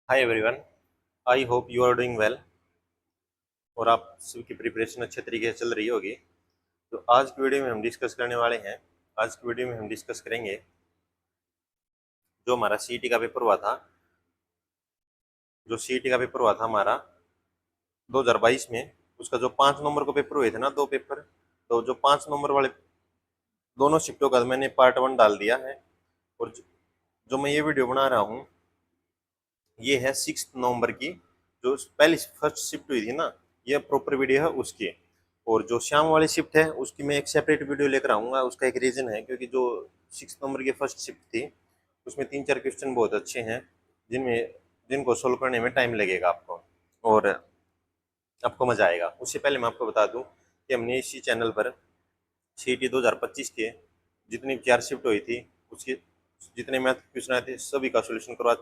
Hi everyone, I hope you are doing well और आप सबकी प्रिपरेशन अच्छे तरीके से चल रही होगी। तो आज की वीडियो में हम डिस्कस करने वाले हैं। आज की वीडियो में हम डिस्कस करेंगे जो हमारा सीईटी का पेपर हुआ था। जो सीईटी का पेपर हुआ था हमारा 2022 में, उसका जो 5 नवंबर को पेपर हुए थे ना, दो पेपर। तो जो 5 नवंबर वाले दोनों शिफ्टों का मैंने पार्ट 1 डाल दिया है। और जो मैं ये वीडियो बना रहा हूँ ये है 6 नवंबर की, जो पहली फर्स्ट शिफ्ट हुई थी ना, ये प्रॉपर वीडियो है उसकी। और जो शाम वाली शिफ्ट है उसकी मैं एक सेपरेट वीडियो लेकर आऊँगा। उसका एक रीज़न है, क्योंकि जो 6 नवंबर की फर्स्ट शिफ्ट थी उसमें 3-4 क्वेश्चन बहुत अच्छे हैं जिनमें जिनको सोल्व करने में टाइम लगेगा आपको, और आपको मज़ा आएगा। उससे पहले मैं आपको बता दूं कि हमने इसी चैनल पर सीईटी 2025 के जितनी 4 शिफ्ट हुई थी उसके जितने मैथ क्वेश्चन आए थे सभी का सोल्यूशन करवा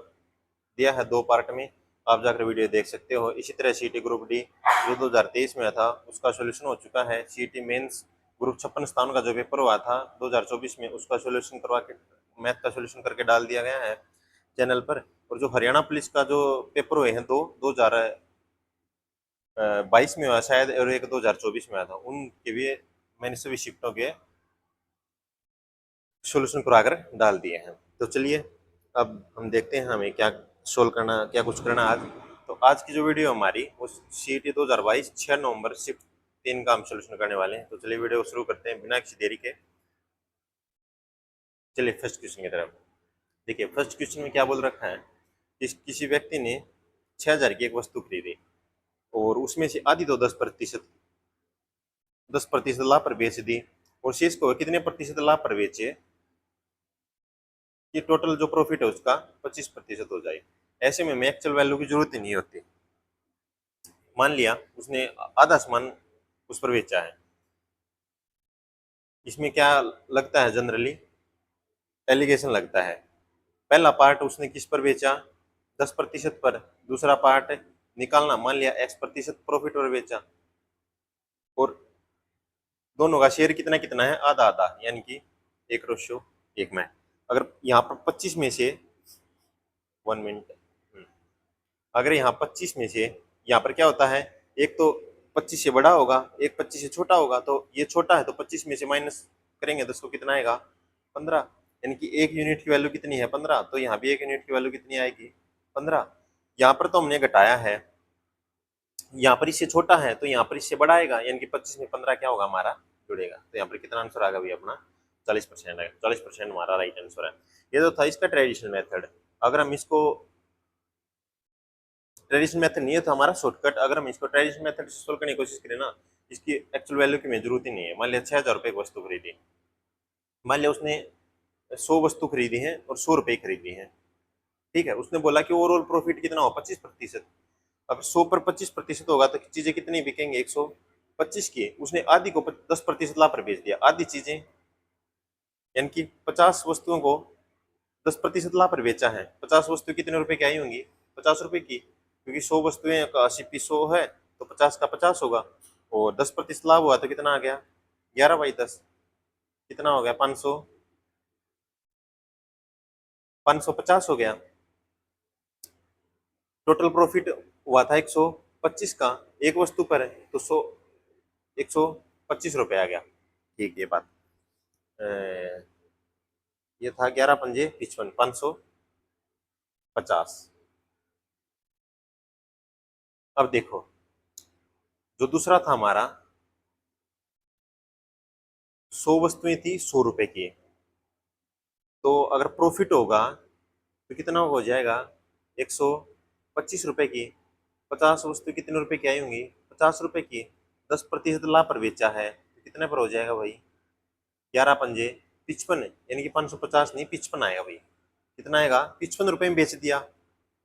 दिया है 2 पार्ट में। आप जाकर वीडियो देख सकते हो। इसी तरह सीईटी ग्रुप डी जो 2023 में था उसका सोल्यूशन हो चुका है। सीईटी मेंस ग्रुप 56 स्थान का जो पेपर हुआ था 2024 में, उसका सोल्यूशन करवा के मैथ का सोल्यूशन करके डाल दिया गया है चैनल पर। और जो हरियाणा पुलिस का जो पेपर हुए हैं 2022 में हुआ शायद, और एक 2024 में आया था, उनके भी मैंने सभी शिफ्टों के सोल्यूशन कराकर डाल दिए हैं। तो चलिए अब हम देखते हैं हमें क्या सोल्व करना, क्या कुछ करना आज। तो आज की जो वीडियो हमारी वो सीईटी 2022 6 नवंबर शिफ्ट 3 का हम सोल्यूशन करने वाले हैं। तो चलिए वीडियो शुरू करते हैं बिना किसी देरी के। चलिए फर्स्ट क्वेश्चन की तरफ देखिए। फर्स्ट क्वेश्चन में क्या बोल रखा है कि किसी व्यक्ति ने 6,000 की एक वस्तु खरीदी और उसमें से आधी तो 10% लाभ पर बेच दी, और शेष को कितने प्रतिशत लाभ पर बेचे कि टोटल जो प्रॉफिट है उसका 25% हो जाए। ऐसे में हमें एक्चुअल वैल्यू की जरूरत ही नहीं होती। मान लिया उसने आधा सामान उस पर बेचा है। इसमें क्या लगता है, जनरली एलिगेशन लगता है। पहला पार्ट उसने किस पर बेचा, 10% पर। दूसरा पार्ट निकालना, मान लिया X% प्रॉफिट पर बेचा, और दोनों का शेयर कितना कितना है, आधा आधा, यानी कि 1:1 में। अगर यहाँ पर 25 में से 1 मिनट, अगर यहाँ 25 में से यहाँ पर क्या होता है, एक तो 25 से बड़ा होगा, एक 25 से छोटा होगा। तो ये छोटा है तो 25 में से माइनस करेंगे 10 को, कितना आएगा, 15। यानी कि 1 यूनिट की वैल्यू कितनी है, 15। तो यहाँ भी 1 यूनिट की वैल्यू कितनी आएगी, 15। यहाँ पर तो हमने घटाया है, यहाँ पर इससे छोटा है तो यहाँ पर इससे बड़ा आएगा, यानी कि 25 में 15 क्या होगा हमारा, जुड़ेगा। तो यहाँ पर कितना आंसर आएगा भाई अपना, 40% आएगा। 40% हमारा राइट आंसर है। ये तो था इसका ट्रेडिशनल मेथड। अगर हम इसको ट्रेडिशनल मेथड नहीं है तो हमारा शॉर्टकट, अगर हम इसको ट्रेडिशनल मेथड से सोल्व करने की कोशिश करें ना, इसकी एक्चुअल वैल्यू की हमें जरूरत ही नहीं है। मान लिया 6,000 रुपये की वस्तु खरीदी, मान लिया उसने 100 वस्तु खरीदी है और 100 रुपये खरीदी है। ठीक है, उसने बोला कि ओवरऑल प्रॉफिट कितना हो, 25%। अब 100 पर 25% होगा तो चीजें कितनी बिकेंगी, 125 की। उसने आधी को 10% लाभ पर बेच दिया, आधी चीजें, यानी कि 50 वस्तुओं को 10% लाभ पर बेचा है। 50 वस्तु कितने रुपए की आई होंगी, 50 रुपए की, क्योंकि 100 वस्तुएं का 80 100 है तो 50 का 50 होगा। और 10% लाभ हुआ तो कितना आ गया, 11/10, कितना हो गया, 550 हो गया। टोटल प्रॉफिट हुआ था 125 का, एक वस्तु पर है तो 125 रुपये आ गया। ठीक, ये बात ये था 11×5 = 550। अब देखो जो दूसरा था हमारा, 100 वस्तुएं थी 100 रुपए की, तो अगर प्रॉफिट होगा तो कितना हो जाएगा, 125 रुपए की। 50 वस्तु कितने रुपए की आई होंगी, 50 रुपए की। 10% लाभ पर बेचा है तो कितने पर हो जाएगा भाई, 11×5 = 55, यानी कि 550 नहीं 55 आएगा भाई। कितना आएगा, 55 रुपए में बेच दिया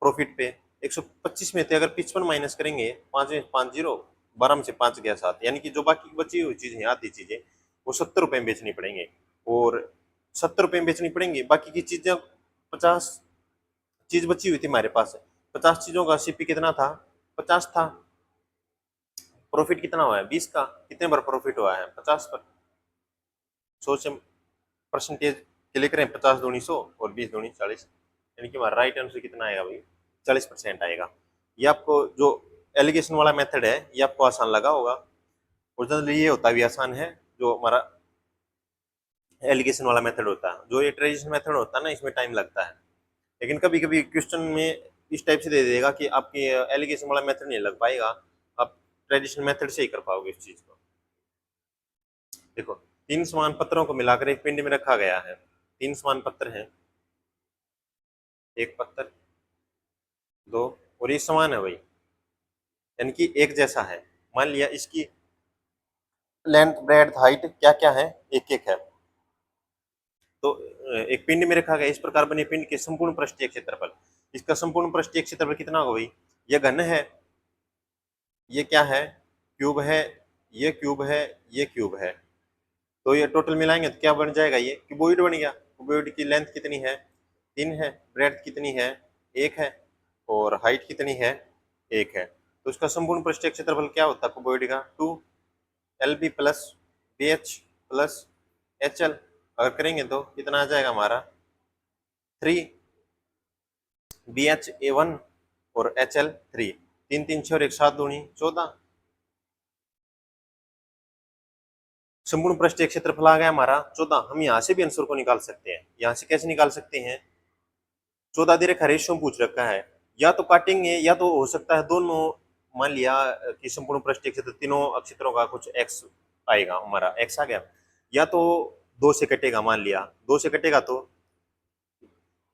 प्रॉफिट पे। 125 में थे, अगर 55 माइनस करेंगे, 5 में 5 जीरो, 12 में से 5 गया 7, यानी कि जो बाकी बची हुई चीजें, आधी चीजें, वो 70 रुपए में बेचनी पड़ेंगे। और 70 रुपए में बेचनी पड़ेंगी, बाकी की चीजें 50 चीज बची हुई थी हमारे पास। 50 चीजों का सीपी कितना था, 50 था। प्रॉफिट कितना हुआ है, 20 का। कितने पर प्रॉफिट हुआ है, 50 पर। 100 से परसेंटेज के लिए करें, 50 दूनी 100 और 20 दूनी 40, यानी कि हमारा राइट आंसर कितना आएगा भाई, 40% आएगा। ये आपको जो एलिगेशन वाला मेथड है ये आपको आसान लगा होगा, और जनरली ये होता भी आसान है जो हमारा एलिगेशन वाला मेथड होता है। जो ये ट्रेडिशनल मेथड होता है ना, इसमें टाइम लगता है, लेकिन कभी कभी क्वेश्चन में इस टाइप से दे देगा कि आपकी एलिगेशन वाला मेथड नहीं लग पाएगा, आप ट्रेडिशनल मेथड से ही कर पाओगे इस चीज को। देखो, 3 समान पत्थरों को मिलाकर एक पिंड में रखा गया है। 3 समान पत्थर हैं, एक पत्थर, दो, और ये समान है भाई, यानी कि एक जैसा है। मान लिया इसकी लेंथ, ब्रेड्थ, हाइट क्या क्या है, एक एक है। तो एक पिंड में रखा गया, इस प्रकार बने पिंड के संपूर्ण पृष्ठीय क्षेत्रफल, इसका संपूर्ण पृष्ठीय क्षेत्रफल कितना होगा भाई? ये घन है, ये क्या है, क्यूब है, ये क्यूब है, ये क्यूब है। तो ये टोटल मिलाएंगे तो क्या बन जाएगा? ये क्यूबोइड बन गया। क्यूबोइड की लेंथ कितनी है? 3 है, ब्रेड्थ कितनी है? 1 है, और हाइट कितनी है? 1 है। तो इसका संपूर्ण पृष्ठीय क्षेत्रफल क्या होता है क्यूबोइड का? 2 LB plus BH plus HL। अगर करेंगे तो कितना आ जाएगा हमारा? 3 BH A1 और HL3। 3 3 6 और 1 7 दूनी 14। संपूर्ण पृष्ठीय क्षेत्रफल आ गया हमारा 14। हम यहाँ से भी आंसर को निकाल सकते हैं। यहाँ से कैसे निकाल सकते हैं? 14 दे रखा, रेशियो पूछ रखा है, या तो काटेंगे या तो हो सकता है दोनों। मान लिया कि संपूर्ण पृष्ठीय क्षेत्र तीनों क्षेत्रों का कुछ x आएगा, हमारा x आ गया, या तो 2 से कटेगा। मान लिया 2 से कटेगा तो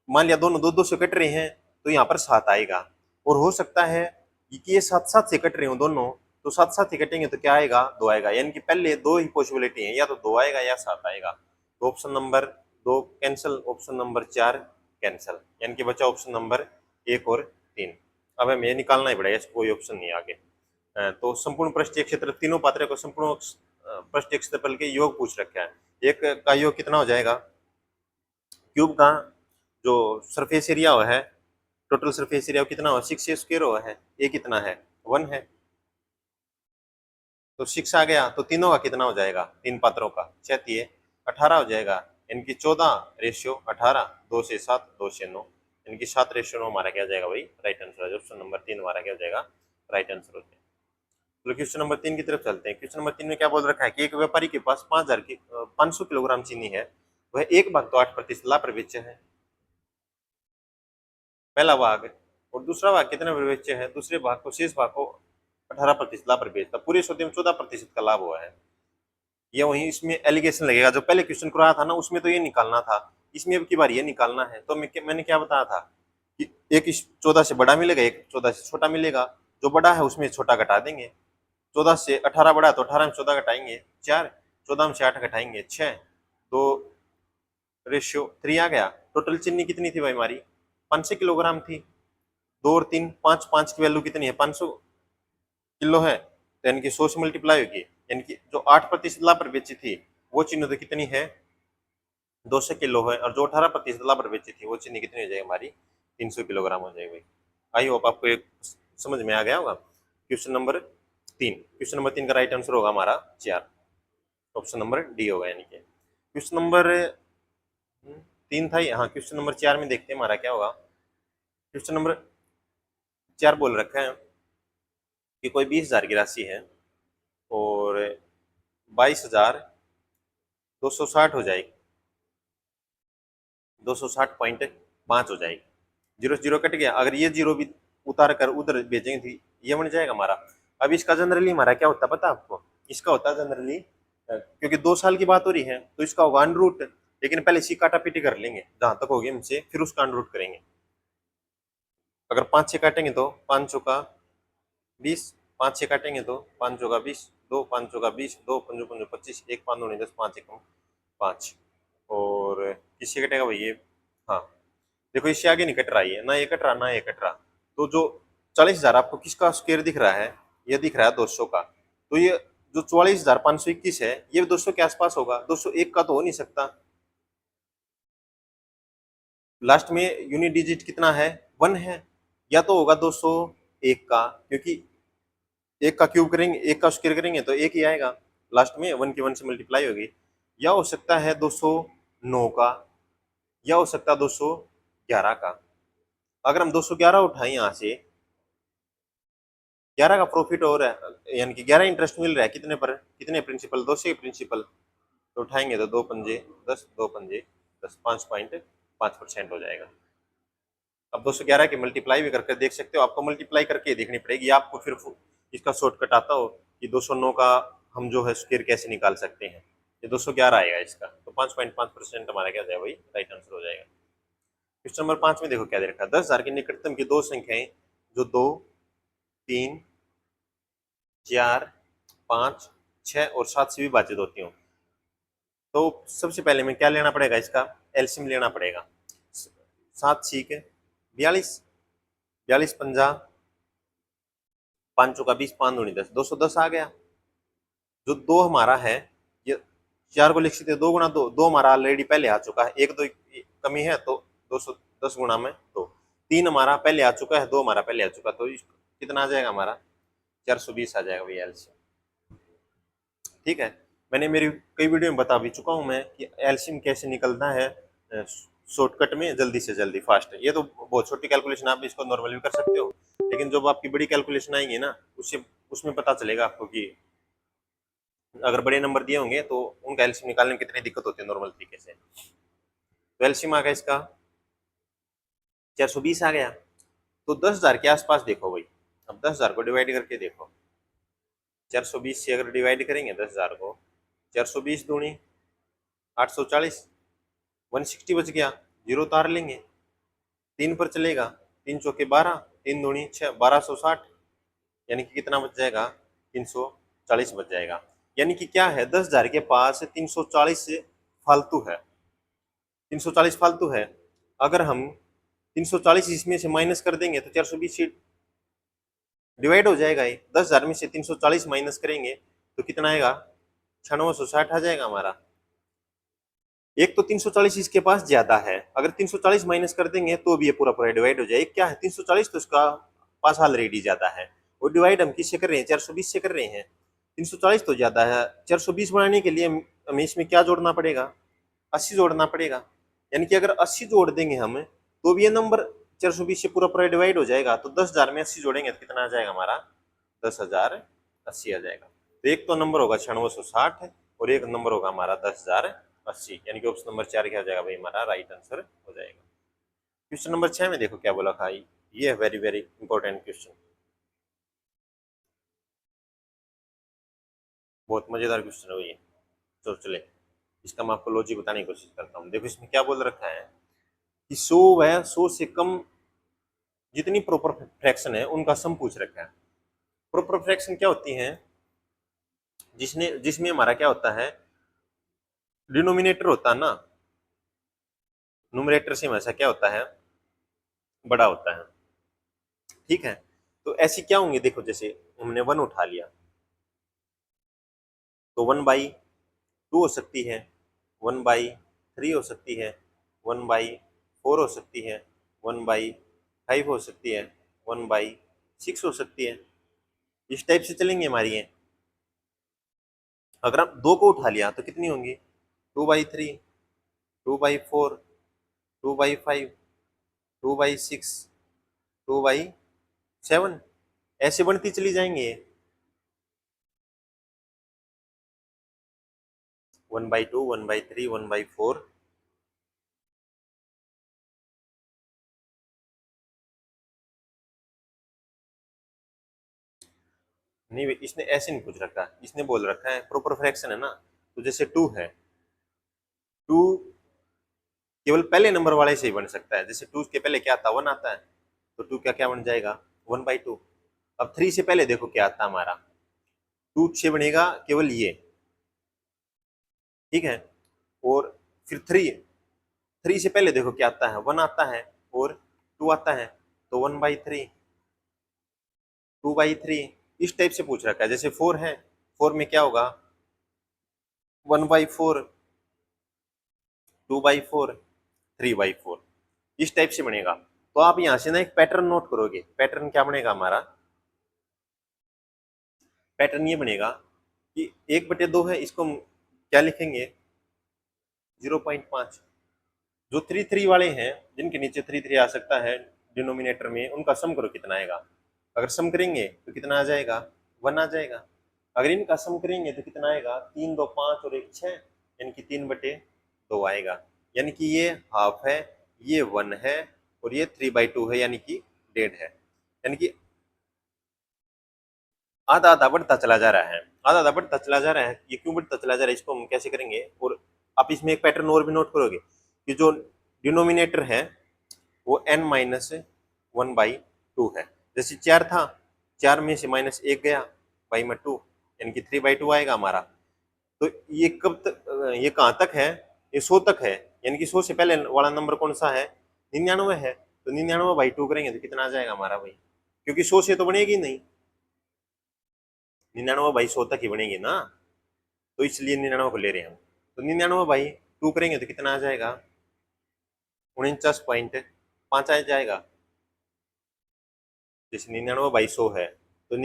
मान लिया दोनों 2 2 से कट रहे हैं तो यहाँ पर 7 आएगा। और हो सकता है कि ये 7 7 से कट रहे हो दोनों, तो 7 7 से कटेंगे तो क्या आएगा? 2 आएगा। यानी कि पहले 2 ही पॉसिबिलिटी है, या तो 2 आएगा या 7 आएगा। तो option number 2 cancel, option number 4 cancel, यानी कि बचा ऑप्शन नंबर 1 और 3। अब हमें निकालना ही पड़ेगा, कोई ऑप्शन नहीं आगे। तो संपूर्ण पृष्ठीय क्षेत्र तीनों पात्रों को संपूर्ण पृष्ठीय क्षेत्रफल के योग पूछ रखा है। एक का योग कितना हो जाएगा? क्यूब का जो सरफेस एरिया हुआ है, टोटल सरफेस एरिया कितना हुआ? 6 स्क्वायर हुआ है। ये कितना है? 1 है, तो 6 आ गया। तो तीनों का कितना हो जाएगा? 3 पात्रों का 6 दिए 18 हो जाएगा। इनकी 14 रेशियो 18, 2 से 7, 2 से 9, इनकी 7 रेशियो 9 हमारा क्या हो जाएगा भाई? Right answer. ऑप्शन नंबर 3 हमारा क्या हो जाएगा? राइट आंसर हो जाएगा। तो क्वेश्चन नंबर 3 की तरफ चलते हैं। क्वेश्चन नंबर 3 में क्या बोल रखा है कि एक व्यापारी के पास 500 किलोग्राम चीनी है, वह एक भाग तो 8% लाभ पर बेचे है, पहला भाग, और दूसरा भाग कितने पर बेचे हैं? दूसरे भाग को, शेष भाग को 18% लाभ पर बेचता, पूरे सौदे में 14% का लाभ हुआ है। ये वही इसमें एलिगेशन लगेगा। जो पहले क्वेश्चन कराया था ना, उसमें तो ये निकालना था, इसमें अब की बार ये निकालना है। तो मैंने क्या बताया था कि एक इस 14 से बड़ा मिलेगा, एक 14 से छोटा मिलेगा। जो बड़ा है उसमें छोटा घटा देंगे। 14 से 18 बड़ा, तो 18 में 14 घटाएंगे 4, 14 में से 8 घटाएंगे 6, तो रेशियो 3 आ गया। टोटल चीनी कितनी थी भाई हमारी? 500 किलोग्राम थी। 2 और 3 5, 5 की वैल्यू कितनी है? 500 किलो है, तो यानी कि 100 से मल्टीप्लाई होगी। यानी कि जो 8% लाभ पर बेची थी वो चीनी तो कितनी है? 200 किलो है, और जो 18% लाभ पर बेची थी वो चीनी कितनी हो जाएगी हमारी? 300 किलोग्राम हो जाएगी। आई होप आपको एक समझ में आ गया होगा। क्वेश्चन नंबर 3, क्वेश्चन नंबर 3 का राइट आंसर होगा हमारा 4, ऑप्शन नंबर डी होगा। यानी कि क्वेश्चन नंबर 3 था, हाँ क्वेश्चन नंबर 4 में देखते हैं हमारा क्या होगा। क्वेश्चन नंबर 4 बोल रखा है कि कोई 20,000 की राशि है और 22,260 हो जाएगी, 260.5 हो जाएगी। जीरो जीरो कट गया, अगर ये जीरो भी उतार कर उधर भेजेंगे थी, ये बन जाएगा हमारा। अब इसका जनरली हमारा क्या होता है पता आपको? इसका होता है जनरली, क्योंकि 2 साल की बात हो रही है तो इसका होगा अनरूट, लेकिन पहले इसी काटा पीटी कर लेंगे जहां तक होगी हमसे, फिर उसका अनरूट करेंगे। अगर 5 से काटेंगे तो 5 का 20, 5 से काटेंगे तो 5 का 20, 2 5 का 20, 2 5 5 25, 1 5 2 10, 5 1 5, और किससे कटेगा भाई ये? हाँ देखो, इससे आगे नहीं कट रहा है, ना ये कट रहा ना ये कट रहा। तो जो 40,000 आपको किसका स्क्वायर दिख रहा है? ये दिख रहा है 200 का। तो ये जो 44,521 है ये 200 के आसपास होगा। 201 का तो हो नहीं सकता। लास्ट में यूनिट डिजिट कितना है? 1 है। या तो होगा 201 का, क्योंकि एक का क्यूब करेंगे, एक का स्क्वायर करेंगे तो एक ही आएगा, लास्ट में 1 की 1 से मल्टीप्लाई होगी। या हो सकता है 209 का, या हो सकता है 211 का। अगर हम 211 उठाएं यहाँ से, 11 का प्रॉफिट हो रहा है, यानी कि 11 इंटरेस्ट मिल रहा है कितने पर, कितने प्रिंसिपल, 200 प्रिंसिपल, तो उठाएंगे तो 2 पंजे 10, 2 पंजे 10, 5.5% हो जाएगा। अब 211 की मल्टीप्लाई भी करके देख सकते हो, आपको मल्टीप्लाई करके देखनी पड़ेगी, आपको फिर इसका शॉर्टकट आता हो कि 209 का हम जो है स्क्वायर कैसे निकाल सकते हैं, ये 211 आएगा इसका, तो 5.5% हमारा क्या जाएगा, वही राइट आंसर हो जाएगा। क्वेश्चन नंबर 5 में देखो क्या दे रखा है, 10,000 की निकटतम की दो संख्याएं जो 2, 3, 4, 5, 6 और 7 से विभाजित होती हूँ, तो सबसे पहले में क्या लेना पड़ेगा, इसका एलसीएम लेना पड़ेगा। 7 छीक 42, 42 पंजा 5 चौका 20, 5 दूनी 10, 210 आ गया। जो 2 हमारा है, ये 4 को लिख सकते हैं 2 गुणा 2, 2 हमारा ऑलरेडी पहले आ चुका है, एक दो कमी है तो 210 गुणा में 2, 3 हमारा पहले आ चुका है, 2 हमारा पहले आ चुका, तो कितना आ जाएगा हमारा, 420 आ जाएगा भैया एलसीएम। ठीक है, मैंने मेरी कई वीडियो में बता भी चुका हूँ मैं कि एलसीएम कैसे निकलना है शॉर्टकट में, जल्दी से जल्दी फास्ट। ये तो बहुत छोटी कैलकुलेशन, आप इसको नॉर्मल भी कर सकते हो, लेकिन जब आपकी बड़ी कैलकुलेशन आएंगी ना, उससे उसमें पता चलेगा आपको कि अगर बड़े नंबर दिए होंगे तो उनका एलसीएम निकालने में कितनी दिक्कत होती है नॉर्मल तरीके से। तो एलसीएम आ गया इसका 420 आ गया, तो 10,000 के आसपास देखो भाई, अब 10,000 को डिवाइड करके देखो, 420 से अगर डिवाइड करेंगे 10,000 को, 420 दूनी 840, 160 बच गया, जीरो उतार लेंगे, 3 पर चलेगा, 3 चौके 12, 3 दूनी 6, 1260, यानी कि कितना बच जाएगा, 340 बच जाएगा। यानी कि क्या है, 10,000 के पास 340 फालतू है, 340 फालतू है। अगर हम 340 इसमें से माइनस कर देंगे तो 420 से डिवाइड हो जाएगा, ये 10,000 में से 340 माइनस करेंगे तो कितना आएगा, 9660 आ जाएगा हमारा। एक तो 340 इसके पास ज्यादा है, अगर 340 माइनस कर देंगे तो भी ये पूरा पूरा डिवाइड हो जाए। क्या है, 340 तो इसका पास ऑलरेडी ज्यादा है, और डिवाइड हम किससे कर रहे हैं, 420 से कर रहे हैं। 340 तो ज्यादा है, 420 बनाने के लिए हमें इसमें क्या जोड़ना पड़ेगा, 80 जोड़ना पड़ेगा। यानी कि अगर 80 जोड़ देंगे हम तो भी ये नंबर 420 से पूरा पूरा डिवाइड हो जाएगा। तो 10,000 में 80 जोड़ेंगे तो कितना आ जाएगा हमारा, 10,080 आ जाएगा। तो एक तो नंबर होगा 9660 और एक नंबर होगा हमारा 10,080, यानी कि ऑप्शन नंबर 4 क्या हो जाएगा भाई, हमारा राइट आंसर हो जाएगा। क्वेश्चन नंबर 6 में देखो क्या बोला था, ये है वेरी वेरी इंपॉर्टेंट क्वेश्चन, बहुत मजेदार क्वेश्चन है ये। तो चले इसका मैं आपको लॉजिक बताने की कोशिश करता हूँ। देखो इसमें क्या बोल रखा है कि 100 व 100 से कम जितनी प्रॉपर फ्रैक्शन है उनका सम पूछ रखा है। प्रॉपर फ्रैक्शन क्या होती है, जिसमें हमारा क्या होता है, डिनोमिनेटर होता है ना, न्यूमरेटर से हमेशा क्या होता है, बड़ा होता है। ठीक है, तो ऐसी क्या होंगे, देखो जैसे हमने 1 उठा लिया तो 1/2 हो सकती है, 1/3 हो सकती है, 1/4 हो सकती है, 1/5 हो सकती है, 1/6 हो सकती है। इस टाइप से चलेंगे हमारी ये। अगर आप 2 को उठा लिया तो कितनी होंगी, 2/3, 2/4, 2/5, 2/6, 2/7, ऐसे बढ़ती चली जाएंगे। 1/2, 1/3, 1/4, नहीं इसने ऐसे नहीं पूछ रखा, इसने बोल रखा है प्रॉपर फ्रैक्शन है ना, तो जैसे 2 है, 2 केवल पहले नंबर वाले से ही बन सकता है। जैसे 2 के पहले क्या आता है, 1 आता है, तो 2 क्या क्या बन जाएगा, 1/2। अब 3 से पहले देखो क्या आता है हमारा, 2 से बनेगा केवल ये, ठीक है। और फिर 3 से पहले देखो क्या आता है, 1 आता है और 2 आता है, तो 1/3, 2/3, इस टाइप से पूछ रखा है। जैसे 4 है, 4 में क्या होगा, 1/4, 2/4, 3/4, इस टाइप से बनेगा। तो आप यहां से ना एक पैटर्न नोट करोगे, पैटर्न क्या बनेगा हमारा, पैटर्न ये बनेगा कि 1/2 है, इसको हम क्या लिखेंगे, 0.5। जो 3 3 वाले हैं, जिनके नीचे 3 3 आ सकता है, डिनोमिनेटर में उनका सम करो कितना आएगा। अगर सम करेंगे तो कितना आ जाएगा, 1 आ जाएगा। अगर इनका सम करेंगे तो कितना आएगा, 3 2 5 और 1 6, यानी कि 3/2 आएगा। यानी कि ये हाफ है, ये 1 है और ये 3/2 है, यानी कि 1.5 है। यानी कि आधा आधा बढ़ता चला जा रहा है, आधा आधा बढ़ता चला जा रहा है। ये क्यों बढ़ता चला जा रहा है, इसको हम कैसे करेंगे। और आप इसमें एक पैटर्न और भी नोट करोगे कि जो डिनोमिनेटर है वो n-1/2 है। जैसे 4 था, 4 में से -1 गया, by/2, यानी कि 3/2 आएगा हमारा। तो ये कब तक, ये कहाँ तक है, ये 100 तक है। यानी कि 100 से पहले वाला नंबर कौन सा है, 99 है। तो 99/2 करेंगे तो कितना आ जाएगा हमारा भाई, क्योंकि 100 से तो बनेगी नहीं, 99/100 तक ही बनेगी ना, तो इसलिए 99 को ले रहे हैं हम। तो 99/2 करेंगे तो कितना आ जाएगा, 49.5 आ जाएगा। जैसे 99/100 है तो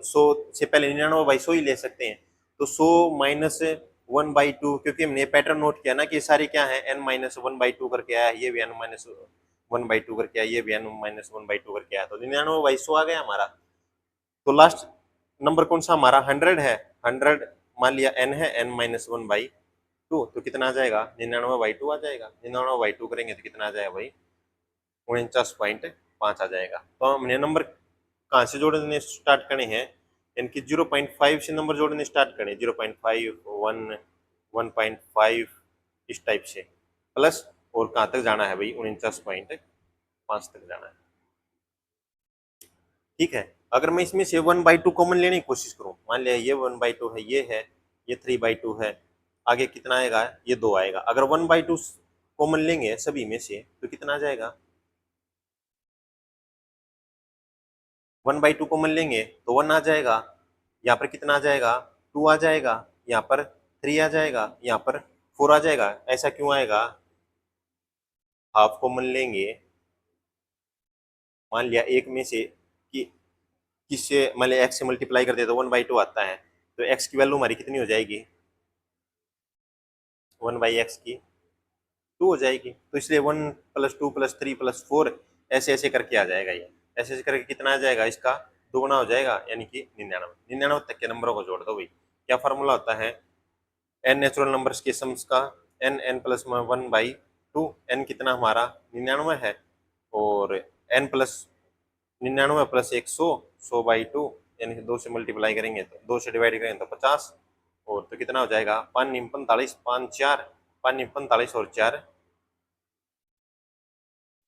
100 से पहले 99/100 ही ले सकते हैं। तो 100 -1/2, क्योंकि हमने पैटर्न नोट किया ना कि सारे क्या है, n-1/2 करके आया, ये भी n-1/2 करके आया, ये भी n-1/2 करके आया, तो 99/100 आ गया हमारा। तो लास्ट नंबर कौन सा हमारा, 100 है। 100 मान लिया n है, n-1/2, तो कितना आ जाएगा, 99/2 आ जाएगा। 99/2 करेंगे तो कितना आ जाएगा भाई, 49.5 आ जाएगा। तो हमने नंबर कहाँ से जोड़ने स्टार्ट करने हैं, यानी कि 0.5 से नंबर जोड़ने स्टार्ट करें, 0.5 1 1.5 इस टाइप से प्लस, और कहाँ तक जाना है भाई, 49.5 तक जाना है। ठीक है। अगर मैं इसमें से 1/2 कॉमन लेने की कोशिश करूं, मान लिया ये 1/2 है, ये 3/2 है, आगे कितना आएगा, ये 2 आएगा। अगर 1/2 कॉमन लेंगे सभी में से तो कितना आ जाएगा, 1/2 कॉमन लेंगे तो 1 आ जाएगा। यहाँ पर कितना आ जाएगा, 2 आ जाएगा, यहाँ पर 3 आ जाएगा, यहाँ पर 4 आ जाएगा। ऐसा क्यों आएगा, हाफ कॉमन लेंगे, मान लिया एक में से कि किससे, मान लिया x से मल्टीप्लाई कर दे तो 1/2 आता है, तो x की वैल्यू हमारी कितनी हो जाएगी, 1/x की 2 हो जाएगी। तो इसलिए 1 + 2 + 3 + 4 ऐसे ऐसे करके आ जाएगा। ये ऐसे ऐसे करके कितना आ जाएगा, इसका दोगुना हो जाएगा, यानी कि 99 तक के नंबरों को जोड़ दो भाई। क्या फार्मूला होता है, n नेचुरल नंबर्स के सम्स का, n+1/2, n कितना हमारा 99 है, और n+99 + 100, 100/2, यानी कि 2 से मल्टीप्लाई करेंगे तो 2 से डिवाइड करेंगे तो 50, और तो कितना हो जाएगा, 5 × 45, 5 4, 5 × 45 और 4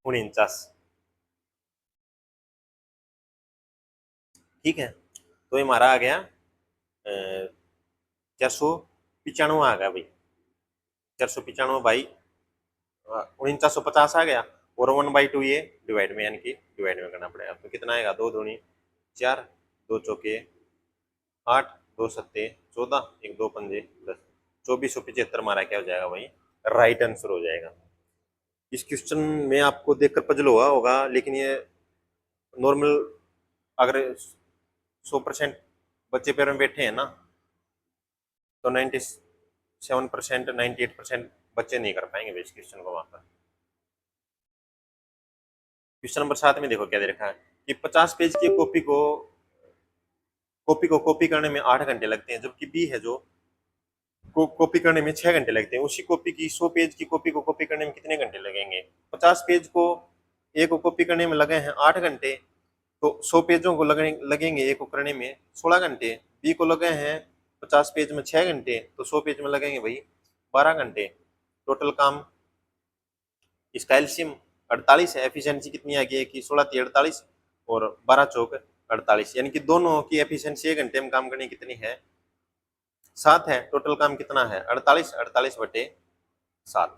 49। ठीक है। तो ये हमारा आ गया 495 आ गया भाई, 495/4950 आ गया। और 1/2 ये डिवाइड में, यानी कि डिवाइड में करना पड़ेगा। तो कितना आएगा, 2 दूनी 4, 2 चौके 8, 2 सत्ते 14, 1 2 पंजे 10, 2475 हमारा क्या हो जाएगा भाई, राइट आंसर हो जाएगा। इस क्वेश्चन में आपको देखकर पजल हुआ होगा, लेकिन ये नॉर्मल, अगर 100% बच्चे पेड़ में बैठे हैं ना, तो 97% 98% बच्चे नहीं कर पाएंगे इस क्वेश्चन को। वहां पर क्वेश्चन नंबर 7 में देखो क्या दे रखा है कि 50 पेज की कॉपी करने में 8 घंटे लगते हैं, जबकि बी है जो कॉपी करने में 6 घंटे लगते हैं। उसी कॉपी की 100 पेज की कॉपी को कॉपी करने में कितने घंटे लगेंगे। 50 पेज को ए को कॉपी करने में लगे हैं 8 घंटे, तो 100 पेजों को लगेंगे ए को करने में 16 घंटे। बी को लगे हैं 50 पेज में 6 घंटे, तो 100 पेज में लगेंगे भाई 12 घंटे। टोटल काम इसका एलसीएम 48 है। एफिशिएंसी कितनी आ गई कि 16 × 48 और 12 चौक 48, यानी कि दोनों की एफिशिएंसी 1 घंटे में काम करने की कितनी है, 7 है। टोटल काम कितना है, 48, 48/7,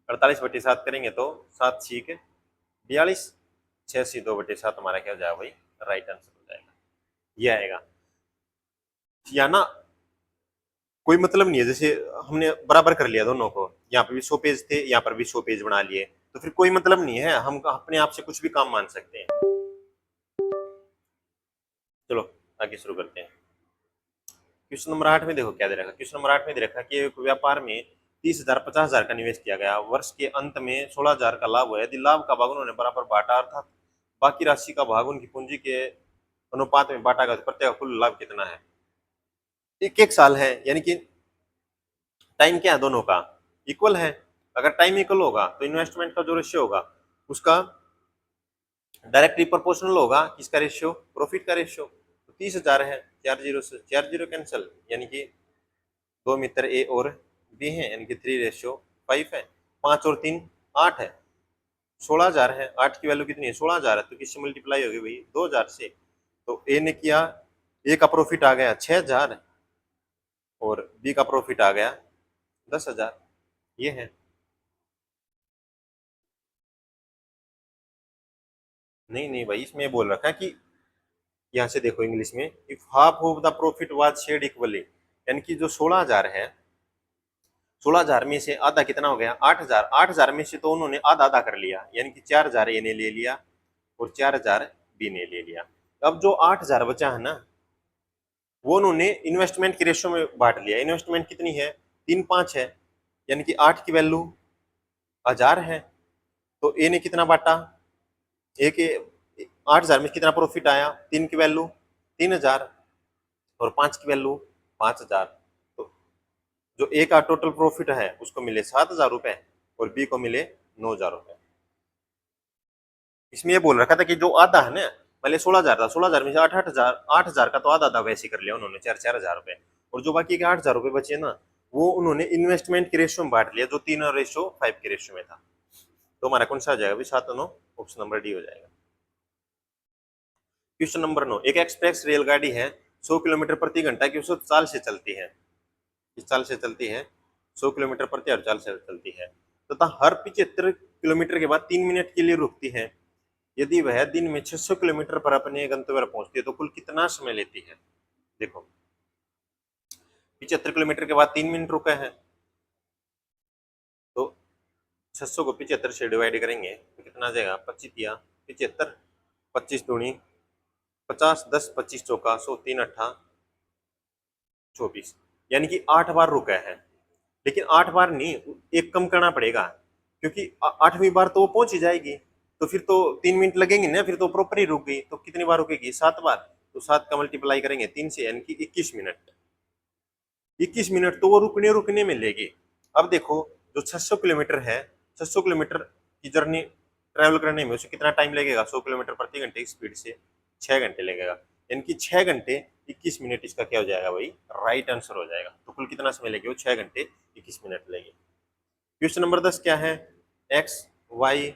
48/7 करेंगे तो 7 × 42, 6 × 2/7 हमारा क्या हो जाएगा भाई, राइट आंसर हो जाएगा, ये आएगा। या ना कोई मतलब नहीं है, जैसे हमने बराबर कर लिया दोनों को, यहाँ पे भी 100 पेज थे, यहाँ पर भी 100 पेज बना लिए, तो फिर कोई मतलब नहीं है, हम अपने आप से कुछ भी काम मान सकते हैं। चलो आगे शुरू करते हैं। क्वेश्चन नंबर 8 में देखो क्या दे रखा है। क्वेश्चन नंबर 8 में दे रखा है कि एक व्यापार में 30,000 50,000 का निवेश किया गया, वर्ष के अंत में 16,000 का लाभ हुआ। यदि लाभ का भाग उन्होंने बराबर बांटा, अर्थात बाकी राशि का भाग उनकी पूंजी के अनुपात में बांटा गया तो प्रत्येक कुल लाभ कितना है। एक एक साल है, यानी कि टाइम क्या है दोनों का इक्वल है। अगर टाइम इक्वल होगा तो इन्वेस्टमेंट का जो रेशियो होगा उसका डायरेक्टली प्रोपोर्शनल होगा किसका रेशियो, प्रॉफिट का रेशियो। तो 30,000 है, 4 जीरो से 4 जीरो कैंसिल, यानी कि दो मित्र ए और बी है, यानी कि 3:5 है। 5 और 3 8 है, 16,000 है। 8 की वैल्यू कितनी है, 16,000 है, तो किससे मल्टीप्लाई होगी भाई, 2,000 से। तो ए ने किया, ए का प्रॉफिट आ गया 6,000 और बी का प्रॉफिट आ गया 10,000। ये है। नहीं नहीं भाई, इसमें बोल रखा है कि यहाँ से देखो इंग्लिश में, if half of the profit was shared equally, यानी कि जो 16,000 है, 16,000 में से आधा कितना हो गया, 8,000। 8,000 में से तो उन्होंने आधा आधा कर लिया, यानी कि 4,000 ए ने ले लिया और 4,000 बी ने ले लिया। अब जो 8,000 बचा है ना, वो उन्होंने इन्वेस्टमेंट के रेशियो में बांट लिया। इन्वेस्टमेंट कितनी है, 3 5 है, यानी कि 8 की वैल्यू 1,000 है। तो ए ने कितना बांटा, ए के 8,000 में कितना प्रॉफिट आया, 3 की वैल्यू 3,000 और 5 की वैल्यू 5,000। तो जो ए का टोटल प्रॉफिट है उसको मिले 7,000 रुपए और बी को मिले 9,000 रुपए। इसमें ये बोल रखा था कि जो आधा है ना, पहले 16,000 था, 16,000 में से 8,000, 8,000 का तो आधा आधा वैसे कर लिया उन्होंने, 4,000 रुपए। और जो बाकी के 8,000 रुपए बचे ना, वो उन्होंने इन्वेस्टमेंट के रेशियो में बांट लिया, जो 3:5 के रेशियो में था। तो हमारा कौन सा आ जाएगा, 7 9, ऑप्शन नंबर डी हो जाएगा। क्वेश्चन नंबर 9, एक एक्सप्रेस रेलगाड़ी है, 100 किलोमीटर प्रति घंटा की औसत चाल से चलती है। किस चाल से चलती है, 100 किलोमीटर प्रति आवर चाल से चलती है तथा हर 75 किलोमीटर के बाद 3 मिनट के लिए रुकती है। यदि वह दिन में 600 किलोमीटर पर अपने गंतव्य पर पहुंचती है तो कुल कितना समय लेती है। देखो, 75 किलोमीटर के बाद 3 मिनट रुका है, तो 600 को 75 से डिवाइड करेंगे तो कितना आ जाएगा, 25 या 75, 25 दूनी 50, 10 25 चौका 100, 3 8 24, यानी कि 8 बार रुका है। लेकिन 8 बार नहीं, एक कम करना पड़ेगा, क्योंकि 8वीं बार तो वो पहुंच ही जाएगी, तो फिर तो 3 मिनट लगेंगे ना, फिर तो प्रॉपर ही रुक गई। तो कितनी बार रुकेगी, 7 बार। तो 7 का मल्टीप्लाई करेंगे 3 से, यानी कि 21 मिनट। 21 मिनट तो वो रुकने रुकने में लेगी। अब देखो, जो 600 किलोमीटर है, 600 किलोमीटर की जर्नी ट्रेवल करने में उसे कितना टाइम लगेगा, 100 किलोमीटर प्रति घंटे की स्पीड से 6 घंटे लगेगा, यानी कि 6 घंटे 21 मिनट इसका क्या हो जाएगा भाई, राइट आंसर हो जाएगा। तो कुल कितना समय लगेगा, 6 घंटे 21 मिनट लगेगी। क्वेश्चन नंबर 10 क्या है, एक्स वाई,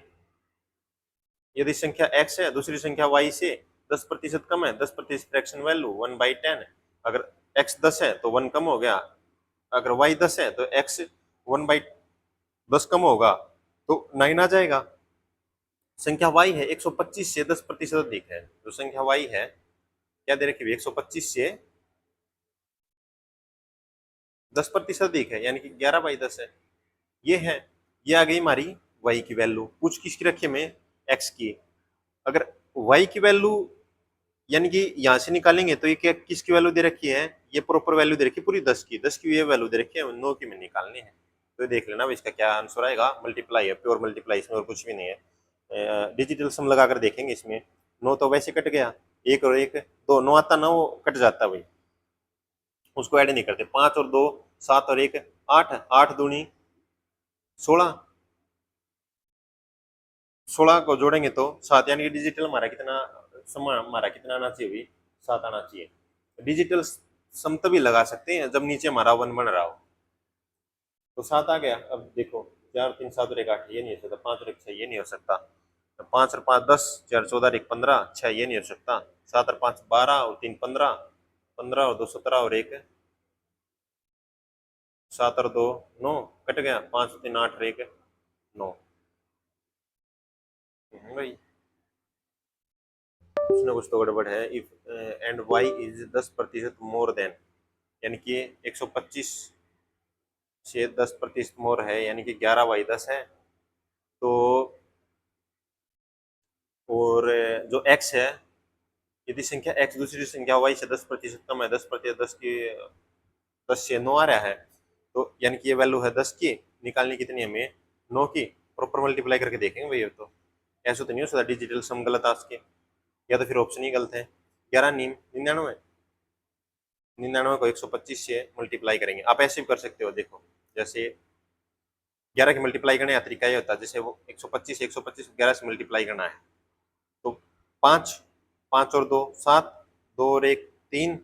यदि संख्या x है, दूसरी संख्या y से 10% कम है, 10% फ्रैक्शन वैल्यू 1/10 है। अगर x 10 है तो 1 कम हो गया, अगर y 10 है तो x 1/10 कम होगा तो 9 आ जाएगा। संख्या y है 125 से 10% अधिक है, तो संख्या y है क्या दे रखी है, 125 से 10% अधिक है, यानी कि 11/10 है। ये है, ये आ गई हमारी y की वैल्यू। पूछ किसकी रखी है, हमें x की। अगर y की वैल्यू यानी कि यहाँ से निकालेंगे तो ये क्या किसकी वैल्यू दे रखी है, ये प्रॉपर वैल्यू दे रखी है पूरी 10 की, 10 की ये वैल्यू दे रखी है, 9 की में निकालनी है। तो देख लेना इसका क्या आंसर आएगा, मल्टीप्लाई है, प्योर मल्टीप्लाई, इसमें और कुछ भी नहीं है। डिजिटल सम लगाकर देखेंगे इसमें। 9 तो वैसे कट गया, 1 और 1 2, 9 आता ना, वो कट जाता भाई, उसको ऐड नहीं करते। 5 और 2 7 और 1 8, 8 दूनी 16, 16 को जोड़ेंगे तो 7, यानी कि डिजिटल हमारा कितना सम हमारा कितना आना चाहिए भाई, 7 आना चाहिए। डिजिटल सम तभी लगा सकते हैं जब नीचे हमारा 1 बन रहा हो। तो 7 आ गया। अब देखो, 4 3 7 और 1 8, ये नहीं हो सकता। 5 और 1 6, ये नहीं हो सकता। 5 और 5 10, 4 14 और 1 15, 6 ये नहीं हो सकता। 7 और 5 12 और 3 15, 15 और 2 17 और 1 7 और 2 9, कट गया। 5 और 3 8 और 1 9 भाई, कुछ ना कुछ तो गड़बड़ है। If and Y is 10% more than, यानी कि 125 से 10% मोर है, यानी कि 11/10 है। तो और जो x है, यदि संख्या x दूसरी संख्या y से 10% कम है, 10% 10 की 10 से 9 आ रहा है, तो यानी कि ये वैल्यू है 10 की, निकालनी कितनी है हमें, 9 की। प्रॉपर मल्टीप्लाई करके देखेंगे भैया। तो ऐसा तो नहीं हो सकता डिजिटल सम गलत आ सके, या तो फिर ऑप्शन ही गलत है। 11 99, 99 को 125 से मल्टीप्लाई करेंगे। आप ऐसे भी कर सकते हो, देखो जैसे 11 की मल्टीप्लाई करने का तरीका ये होता है, जैसे वो 125 11 से मल्टीप्लाई करना है तो 5 5 और 2 7, 2 और 1 3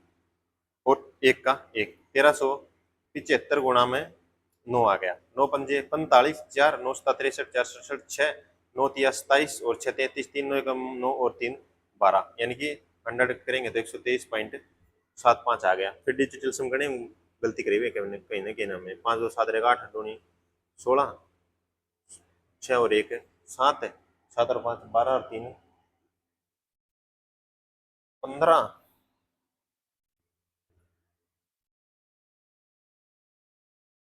और 1 का 1, 1375 गुणा में 9 आ गया। 9 पंजे 45, 4 9 7 63, 4 67, 6 9 तिया 27 और 6 33, 3 9 9 और 3 12, यानी कि 100 करेंगे तो 123.75 आ गया। फिर डिजिटल सम करने गलती करी हुई कहीं ना कहीं हमें, 5 2 7 रहेगा 8 2 16, 6 और 1 7 है, 7 और 5 12 और 3 15।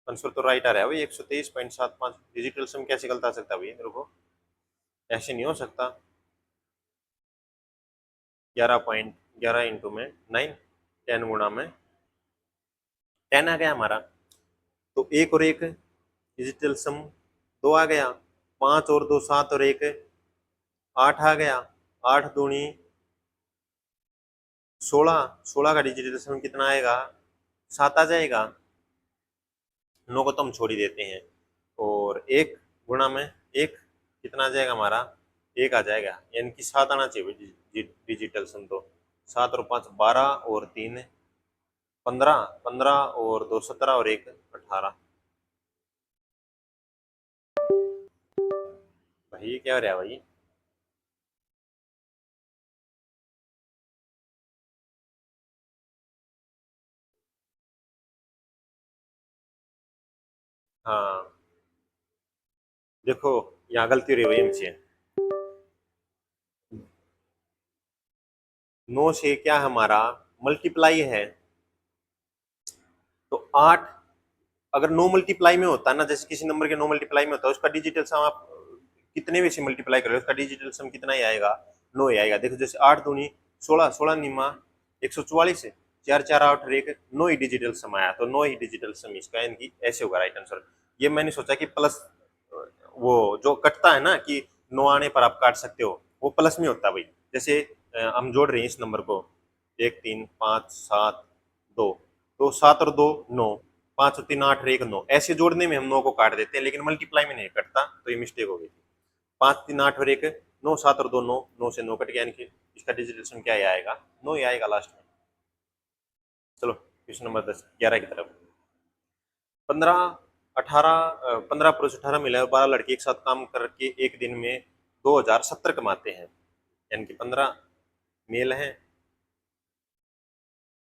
आंसर तो राइट आ रहा है भाई 123.75। डिजिटल सम कैसे गलत आ सकता है भाई मेरे को, ऐसे नहीं हो सकता। 11 इंटू में 9, 10 गुणा में 10 आ गया हमारा। तो 1 और 1 डिजिटल सम 2 आ गया, 5 और 2 7 और 1 8 आ गया, 8 दूनी 16, 16 का डिजिटल सम कितना आएगा 7 आ जाएगा। 9 को तो हम छोड़ ही देते हैं, और 1 गुणा में 1 कितना आ जाएगा हमारा 1 आ जाएगा, यानी कि 7 आना चाहिए डिजिटल सम। तो 7 और 5 12 और 3 15, 15 और 2 17 और 1 18। भाई क्या हो रहा है भाई। हाँ देखो यहाँ गलती हो रही है भाई हमसे। 9 से क्या हमारा मल्टीप्लाई है, तो 8 अगर 9 मल्टीप्लाई में होता है ना, जैसे किसी नंबर के 9 मल्टीप्लाई में होता है, उसका डिजिटल सम आप कितने में से मल्टीप्लाई करोगे उसका डिजिटल सम कितना ही आएगा 9 ही आएगा। देखो जैसे 8 दूनी 16, 16 निमा 144 है, 4 4 8 और 1 9 ही डिजिटल सम आया, तो 9 ही डिजिटल सम इसका, यानी ऐसे होगा राइट आंसर। ये मैंने सोचा कि प्लस वो जो कटता है ना कि 9 आने पर आप काट सकते हो, वो प्लस में होता है भाई। जैसे हम जोड़ रहे हैं इस नंबर को 1 3 5 7 2, तो 7 और 2 9, 5 और 3 8 और 1 9, ऐसे जोड़ने में हम 9 को काट देते हैं, लेकिन मल्टीप्लाई में नहीं कटता, तो ये मिस्टेक हो गई थी। 5 3 8 और 1 9, 7 और 2 9, 9 से 9 कट गया, यानी कि इसका डिजिटल सम क्या ही आएगा 9 ही आएगा लास्ट में। चलो क्वेश्चन नंबर 10 11 की तरफ। 15 18 15 पुरुष 18 महिला और 12 लड़के एक साथ काम करके एक दिन में 2070 कमाते हैं, यानी कि 15 मेल हैं,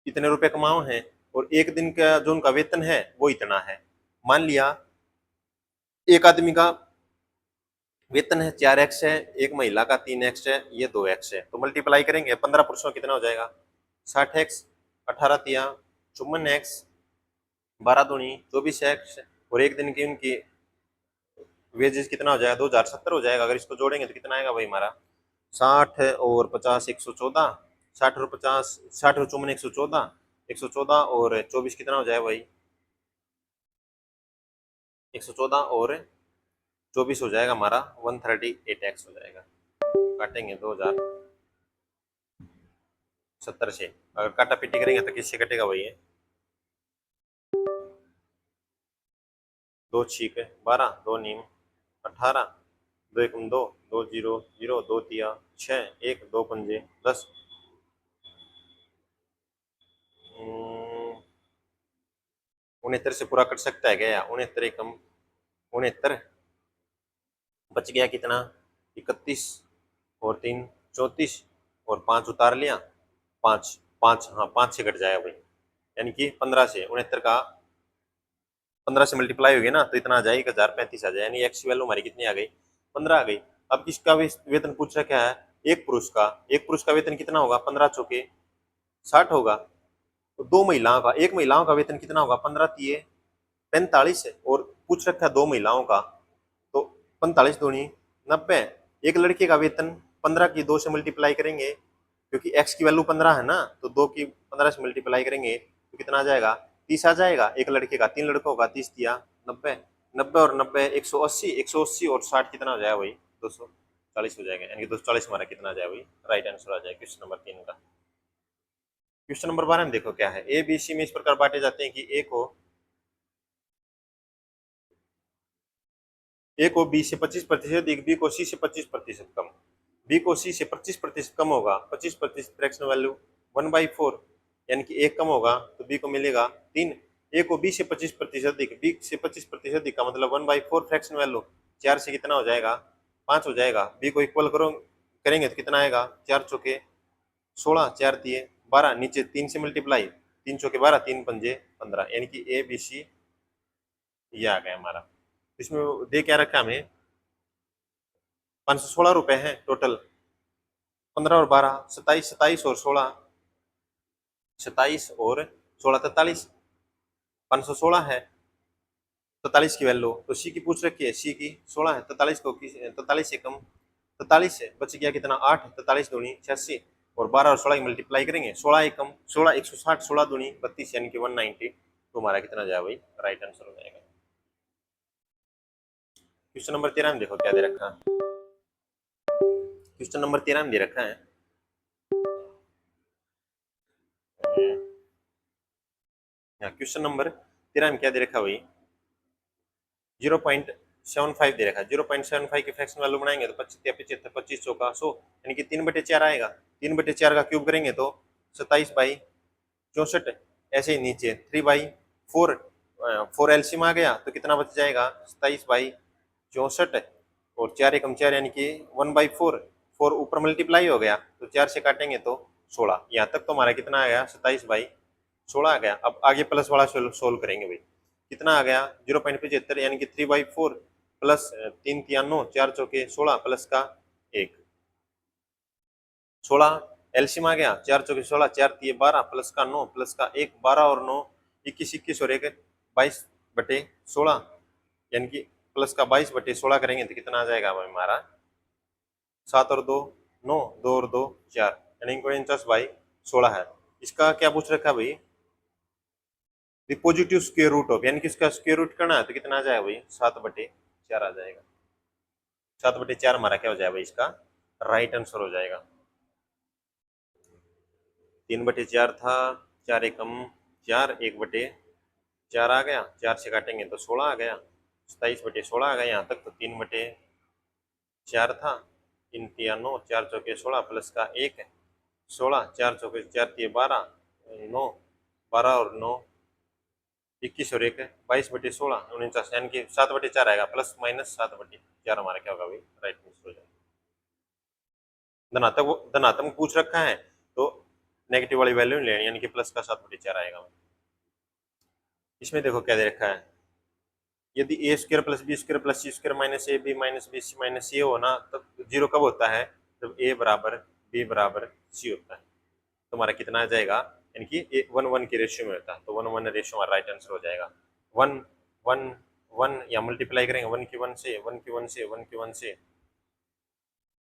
इतने रुपए कमाओ हैं, और एक दिन का जो उनका वेतन है वो इतना है। मान लिया एक आदमी का वेतन है 4x है, एक महिला का 3x है, ये 2x है, तो मल्टीप्लाई करेंगे 15 पुरुषों कितना हो जाएगा 60x, 18 तिया 54x, 12 दूनी 24x, और एक दिन की उनकी वेजेस कितना हो जाएगा 2070 हो जाएगा। अगर इसको जोड़ेंगे तो कितना आएगा भाई हमारा 60 और 50 114, 60 और 50 60 और 54 114, 114 और 24 कितना हो जाएगा भाई 114 और 24 हो जाएगा हमारा 138x हो जाएगा। काटेंगे 2070 से, अगर काटा पीटी करेंगे तो किससे कटेगा भाई ये 2 छीक 12, 2 नीम 18, 2 एकम 2, 2 जीरो 0, 2 तिया 6, 1 2 पंजे 10, 69 से पूरा कट सकता है क्या, 69 एकम 69, बच गया कितना 31 और 3 34, और 5 उतार लिया 5 5, हाँ 5 से कट जाएगा भाई, यानी कि 15 से 69 का 15 से मल्टीप्लाई हो गया ना, तो इतना आ जाएगा 1035 आ जाए, यानी एक्स की वैल्यू हमारी कितनी आ गई 15 आ गई। अब किसका वेतन पूछ रखा है, एक पुरुष का, एक पुरुष का वेतन कितना होगा 15 चौके 60 होगा, तो दो महिलाओं का, एक महिलाओं का वेतन कितना होगा 15 तिये 45 है, और पूछ रखा है दो महिलाओं का, तो 45 दूनी 90। एक लड़के का वेतन 15 की 2 से मल्टीप्लाई करेंगे, क्योंकि एक्स की वैल्यू 15 है ना, तो 2 की 15 से मल्टीप्लाई करेंगे तो कितना आ जाएगा 30 आ जाएगा। एक लड़के का, 3 लड़कों का 30 दिया 90, 90 और 90 180, 180 और 60 कितना हो जाएगा भाई 200, 40 हो जाएगा, यानी कि 240 हमारा कितना आ जाए भाई, राइट आंसर आ जाए क्वेश्चन नंबर 3 का। क्वेश्चन नंबर 12 में देखो क्या है, ए बी सी में इस प्रकार बांटे जाते हैं कि ए को बी से 25% अधिक, बी को सी से 25% कम। बी को सी से 25% कम होगा, 25% फ्रैक्शनल वैल्यू 1/4, यानी कि एक कम होगा तो बी को मिलेगा 3। ए को बी से 25% अधिक, बी से 25% अधिक का मतलब 1/4 फ्रैक्शन वैल्यू 4 से कितना हो जाएगा, 5 हो जाएगा। बी को इक्वल करो करेंगे तो कितना आएगा, 4 चौके 16, 4 तिये 12, नीचे 3 से मल्टीप्लाई, 3 चौके 12, 3 पंजे 15, यानी कि ए बी सी ये आ गया हमारा। इसमें दे क्या रखा हमें, 516 रुपए हैं टोटल, 15 और 12 27, 27 और 16, 27 और 16 43, 516 है 43 की वैल्यू, तो सी की पूछ रखी है, सी की 16 है, 43 को 43 से कम, 43 से बच गया कितना 8, 43 दूनी 86 और 12 और 16 की मल्टीप्लाई करेंगे, 16 एकम 16 160, 16 दूनी 32, यानी कि 190, तो हमारा कितना जाए भाई, राइट आंसर हो जाएगा। क्वेश्चन नंबर 13 में देखो क्या दे रखा है, क्वेश्चन नंबर 13 में दे रखा है, क्वेश्चन नंबर 13 में क्या दे रखा भाई, 0.75 दे रखा है। 0.75 के फ्रैक्शन वैल्यू बनाएंगे तो 25 75, 25 चौका 100, यानी कि 3/4 आएगा। 3/4 का क्यूब करेंगे तो 27/64, ऐसे ही नीचे 3/4, 4 एलसीएम आ गया तो कितना बच जाएगा, 27/64 और 4 एकम 4, यानी कि 1/4, 4 ऊपर मल्टीप्लाई हो गया तो 4 से काटेंगे तो 16, यहाँ तक तो हमारा कितना आ गया, 27/16 आ गया। अब आगे प्लस वाला सोल्व करेंगे भाई, कितना आ गया 0.75, यानी कि 3/4 प्लस 3 तिया 9, 4 चौके 16 प्लस का 1, 16 एलसीएम आ गया, 4 चौके 16, 4 तिये 12 प्लस का 9 प्लस का 1, 12 और 9 21, 21 और 1 22/16, यानी कि प्लस का 22/16 करेंगे तो कितना आ जाएगा हमारा, 7 और 2 9, 2 और 2 4, यानी 49/16 है। इसका क्या पूछ रखा है भाई, पॉजिटिव स्क्वायर रूट ऑफ, यानी कि इसका स्क्वायर रूट करना है तो कितना आ जाएगा भाई, 7/4 आ जाएगा। 7/4 हमारा क्या हो जाएगा भाई, इसका राइट आंसर हो जाएगा। 3/4 था, 4 एकम 4, 1/4 आ गया, 4 से काटेंगे तो 16 आ गया, 27/16 आ गया यहाँ तक, तो 3/4 था, 3 तिया 9, 4 चौके 16 प्लस का 1 है 16, 4 चौके 4 तिये 12, 9, 12 और 9 21 और 1 22/16 49, यानी कि 7/4 आएगा, प्लस माइनस 7/4 हमारा क्या होगा भाई, राइट आंसर हो जाएगा। धनात्मक पूछ रखा है तो नेगेटिव वाली वैल्यू नहीं लेनी, यानी कि प्लस का 7/4 आएगा। इसमें देखो क्या दे रखा है, यदि a square plus b square plus c square minus a b minus b c minus c हो ना, तब जीरो कब होता है, जब ए बराबर बी बराबर सी होता है, तो हमारा कितना आ जाएगा, यानी कि 1:1 के रेशियो में होता है, तो 1:1 रेशियो हमारा राइट आंसर हो जाएगा। 1 1 1 या मल्टीप्लाई करेंगे 1 की 1 से 1 की 1 से 1 की 1 से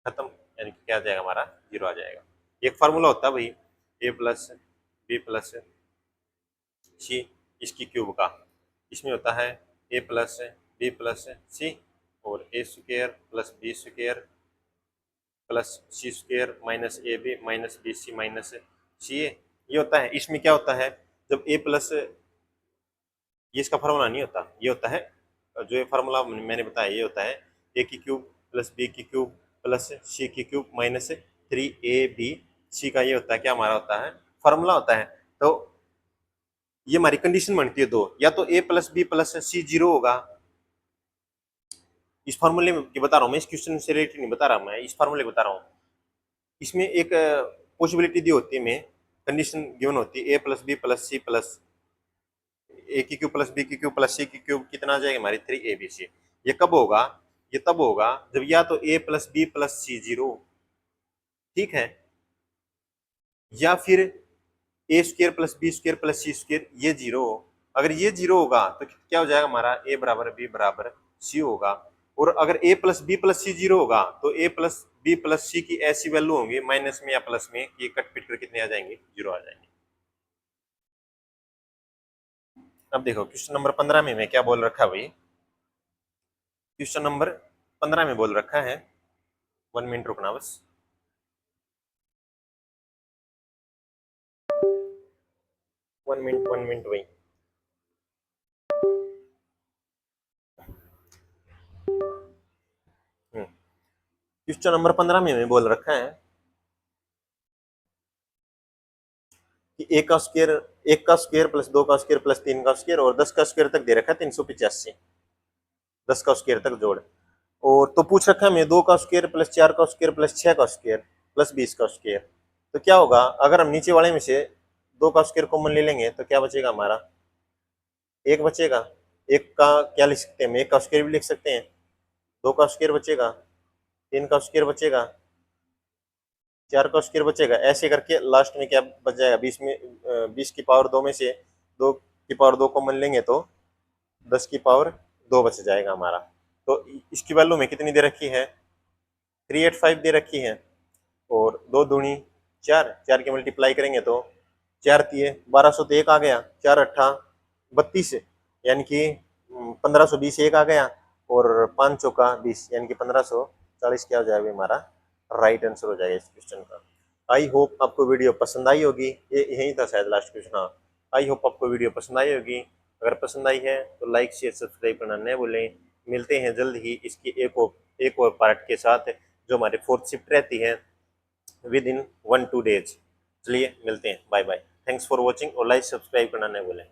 खत्म, यानी कि क्या आ जाएगा हमारा, जीरो आ जाएगा। एक फार्मूला होता है भाई, a plus b plus c इसकी क्यूब का, इसमें होता है a plus b plus c और a square plus b square plus c square minus a b minus b c minus c a, ये होता है। इसमें क्या होता है, जब ए प्लस, ये इसका फार्मूला नहीं होता, ये होता है जो ये फार्मूला मैंने बताया, ये होता है ए की क्यूब प्लस बी की क्यूब प्लस सी की क्यूब माइनस 3ab सी का, ये होता है क्या हमारा होता है, फार्मूला होता है। तो ये हमारी कंडीशन बनती है दो, या तो a plus b plus c zero होगा, इस फार्मूले में की बता रहा हूँ मैं, इस क्वेश्चन से रिलेटेड नहीं बता रहा मैं, इस फार्मूले बता रहा हूँ। इसमें एक पॉसिबिलिटी दी होती है, में कंडीशन गिवन होती है, a plus b plus c plus a की क्यूब प्लस बी की क्यूब प्लस सी की क्यूब कितना आ जाएगा हमारी 3abc। ये कब होगा, ये तब होगा जब या तो a plus b plus c zero, ठीक है, या फिर a square plus b square plus c square ये जीरो हो। अगर ये जीरो होगा तो क्या हो जाएगा हमारा, ए बराबर बी बराबर सी होगा। और अगर ए plus b plus c zero होगा तो a plus b plus c की ऐसी वैल्यू होंगी माइनस में या प्लस में, ये कट पिट कर कितने आ जाएंगे, जीरो आ जाएंगे। अब देखो क्वेश्चन नंबर 15 में मैं क्या बोल रखा भाई, क्वेश्चन नंबर 15 में बोल रखा है 1 मिनट रुकना बस। वन मिनट वही। क्वेश्चन नंबर 15 में हमें बोल रखा है कि एक का स्क्वायर प्लस 2 का स्क्वायर प्लस 3 का स्क्वायर और 10 का स्क्वायर तक दे रखा है 385। 10 का स्क्वायर तक जोड़। और तो पूछ रखा है हमें 2 का स्क्वायर प्लस 4 का स्क्वायर प्लस 6 का स्क्वायर प्लस 20 का स्क्वायर। तो क्या होगा, अगर हम नीचे वाले में से 2 का स्क्वायर कॉमन ले लेंगे तो क्या बचेगा हमारा, एक बचेगा। एक का क्या लिख सकते हैं हम, एक का स्क्वायर भी लिख सकते हैं। 2 का स्क्वायर बचेगा, 3 का स्क्वायर बचेगा, 4 का स्क्वायर बचेगा, ऐसे करके लास्ट में क्या बच जाएगा, 20 में 20 की पावर 2 में से 2 की पावर 2 कॉमन लेंगे तो 10 की पावर 2 बच जाएगा हमारा। तो इसकी वैल्यू में कितनी दे रखी है, 385 दे रखी है। और 2 दूनी 4, 4 की मल्टीप्लाई करेंगे तो 4 तिये 1200 तो एक आ गया, 4 अट्ठा 32, यानी कि 1520 एक आ गया, और 5 चौका 20 यानी कि 1540 क्या हो जाएगा हमारा राइट आंसर हो जाएगा इस क्वेश्चन का। आई होप आपको वीडियो पसंद आई होगी। ये यही था शायद लास्ट क्वेश्चन। हाँ, आई होप आपको वीडियो पसंद आई होगी। अगर पसंद आई है तो लाइक शेयर सब्सक्राइब करना न भूलें। मिलते हैं जल्द ही इसकी एक और पार्ट के साथ, जो हमारी 4th शिफ्ट रहती है विद इन 1-2 डेज। चलिए मिलते हैं, bye bye. Thanks for watching और लाइक सब्सक्राइब करना न भूलें।